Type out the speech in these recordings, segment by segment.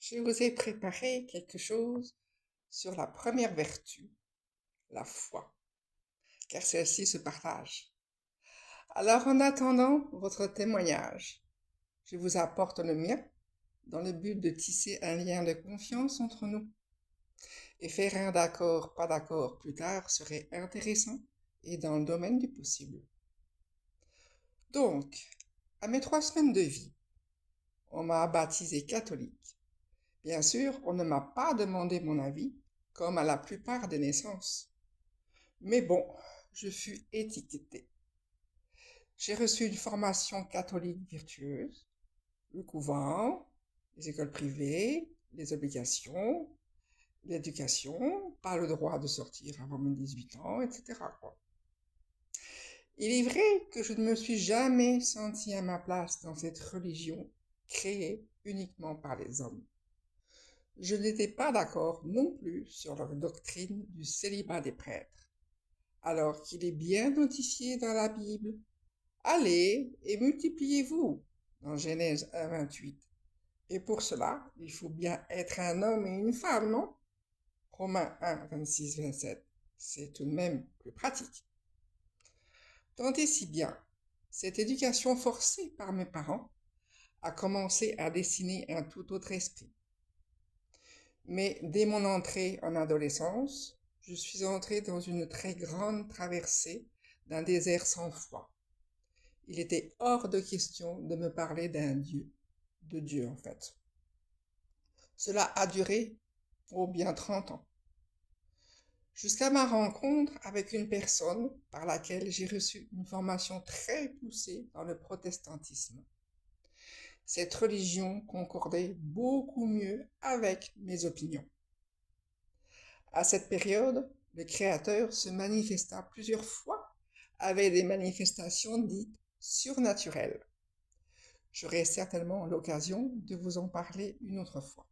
Je vous ai préparé quelque chose sur la première vertu, la foi, car celle-ci se partage. Alors en attendant votre témoignage, je vous apporte le mien dans le but de tisser un lien de confiance entre nous. Et faire un d'accord, pas d'accord plus tard serait intéressant et dans le domaine du possible. Donc, à mes 3 semaines de vie, on m'a baptisé catholique. Bien sûr, on ne m'a pas demandé mon avis, comme à la plupart des naissances. Mais bon, je fus étiqueté. J'ai reçu une formation catholique virtueuse, le couvent, les écoles privées, les obligations, l'éducation, pas le droit de sortir avant mes 18 ans, etc., quoi. Il est vrai que je ne me suis jamais senti à ma place dans cette religion créée uniquement par les hommes. Je n'étais pas d'accord non plus sur leur doctrine du célibat des prêtres, alors qu'il est bien notifié dans la Bible. Allez et multipliez-vous dans Genèse 1,28. Et pour cela, il faut bien être un homme et une femme, non? Romains 1,26-27. C'est tout de même plus pratique. Tant et si bien, cette éducation forcée par mes parents a commencé à dessiner un tout autre esprit. Mais dès mon entrée en adolescence, je suis entré dans une très grande traversée d'un désert sans foi. Il était hors de question de me parler d'un Dieu, de Dieu en fait. Cela a duré pour bien 30 ans, jusqu'à ma rencontre avec une personne par laquelle j'ai reçu une formation très poussée dans le protestantisme. Cette religion concordait beaucoup mieux avec mes opinions. À cette période, le Créateur se manifesta plusieurs fois avec des manifestations dites surnaturelles. J'aurai certainement l'occasion de vous en parler une autre fois.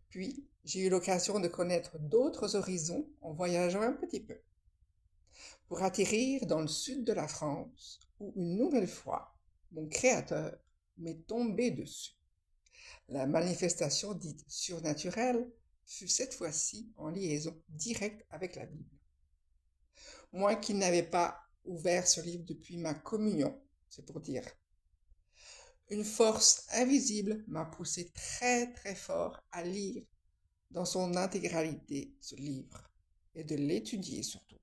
Puis, j'ai eu l'occasion de connaître d'autres horizons en voyageant un petit peu, pour atterrir dans le sud de la France, où une nouvelle fois, mon Créateur m'est tombé dessus. La manifestation dite surnaturelle fut cette fois-ci en liaison directe avec la Bible. Moi qui n'avais pas ouvert ce livre depuis ma communion, c'est pour dire. Une force invisible m'a poussé très très fort à lire dans son intégralité ce livre et de l'étudier surtout.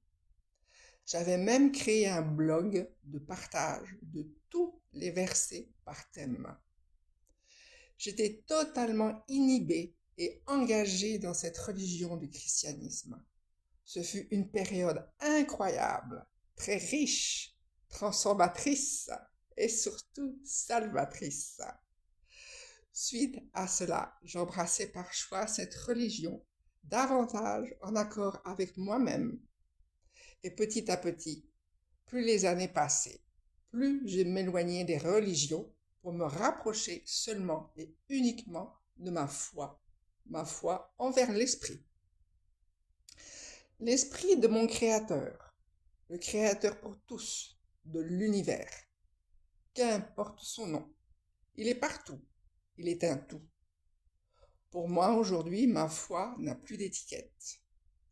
J'avais même créé un blog de partage de tous les versets par thème. J'étais totalement inhibé et engagé dans cette religion du christianisme. Ce fut une période incroyable, très riche, transformatrice et surtout salvatrice. Suite à cela, j'embrassais par choix cette religion, davantage en accord avec moi-même. Et petit à petit, plus les années passaient, plus je m'éloignais des religions pour me rapprocher seulement et uniquement de ma foi envers l'esprit. L'esprit de mon Créateur, le Créateur pour tous, de l'univers. Qu'importe son nom, il est partout, il est un tout. Pour moi, aujourd'hui, ma foi n'a plus d'étiquette.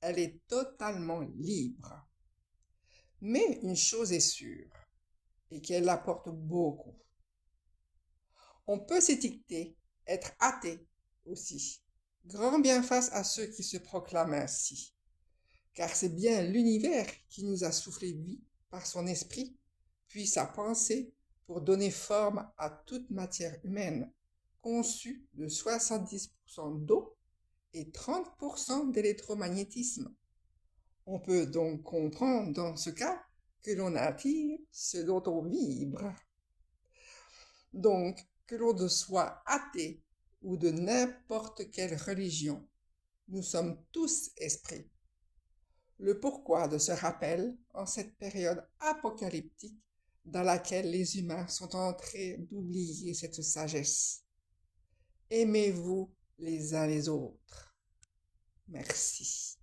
Elle est totalement libre. Mais une chose est sûre, et qu'elle apporte beaucoup. On peut s'étiqueter, être athée aussi. Grand bien face à ceux qui se proclament ainsi. Car c'est bien l'univers qui nous a soufflé vie par son esprit, puis sa pensée pour donner forme à toute matière humaine, conçue de 70% d'eau et 30% d'électromagnétisme. On peut donc comprendre dans ce cas que l'on attire ce dont on vibre. Donc, que l'on soit athée ou de n'importe quelle religion, nous sommes tous esprits. Le pourquoi de ce rappel en cette période apocalyptique dans laquelle les humains sont en train d'oublier cette sagesse. Aimez-vous les uns les autres. Merci.